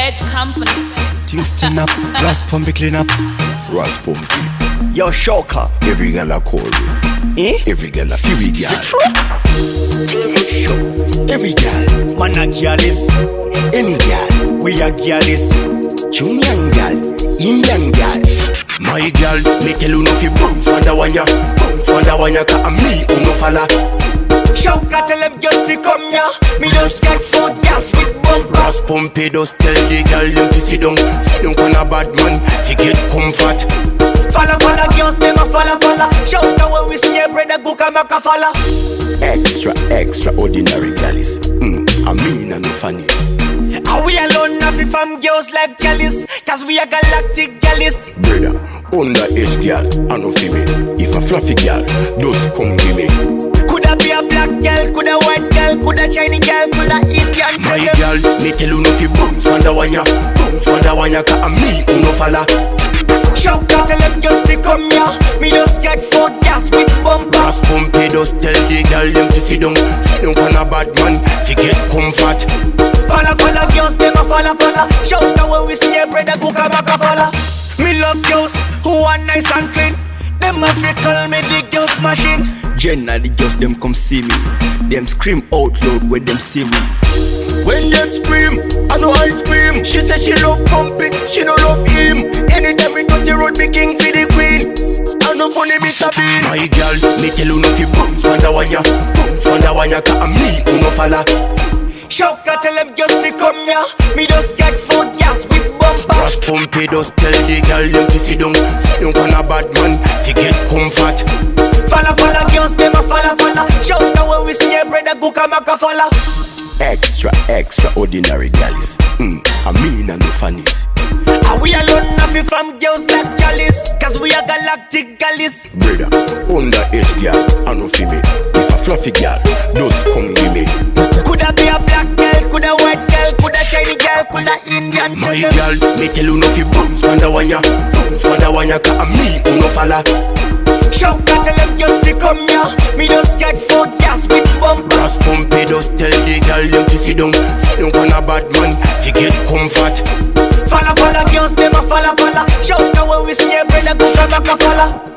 bad company. Things turn up, Ras Pompy clean up. Ras Pompy. Yo, DaShocca. Every girl a call me. Every girl a feel girl. Every girl, Man a Gyallis. any girl, We a Gyallis. Jamaican girl, Indian girl. My girl, me tell you no fi bounce wanda wanya, ka me who no falla. DaShocca tell them just to come here. Me just get 4 girls with bumper. Ras Pompy just tell the girl them to sit down on a bad man, fi get comfort. Falla girls, them a falla. DaShocca when we see a brother go come back a falla. Extraordinary Gyallis. I mean and no funnies. And we alone nothing from girls like Gyallis, cause we a galactic Gyallis. Brother, underage girl, I no fi me. If a fluffy girl, just come give me. Coulda be a black girl, coulda white girl, coulda shiny girl, coulda Indian girl. My girl, me tell you no fi bounce wanda wanya, ka me who no falla. DaShocca tell them just to come here. Me just get 4 girls with bumper. Ras Pompy just tell the girl them to sit down on a bad man, fi get comfort. Falla girls, them a falla. DaShocca when we see a brother go come back a falla. Me love girls who are nice and clean. Them a fi call me the girls machine. Generally just them come see me. Them scream out loud when them see me. When them scream, I know I scream. She say she love Pompy, she don't love him. Anytime we touch the road, be king for the queen. I know funny me Sabine. My girl, me tell you no fi bounce wanda wanya, ka me who no falla. DaShocca tell them just to come here. Me just get 4 girls with bumper. Ras Pompy just tell the girl them to sit down on a bad man, fi get comfort. Falla girls, them a falla. DaShocca when we see a brother go come back a falla. Extraordinary Gyallis. I mean and no funnies. And we alone nothing from girls like Gyallis, cause we a galactic Gyallis. Brother, underage girl, I no fi me. If a fluffy girl, just come give me. Coulda be a black girl, coulda white girl, coulda shiny girl, coulda Indian My girl. girl, me tell you no fi bounce wanda wanya, ka me who no falla. DaShocca tell them just to come here. Me just get 4 girls with bumper. Ras Pompy just tell the girl them to sit down on a bad man, fi get comfort. Falla girls, them a falla. DaShocca when we see a brother go come back a falla.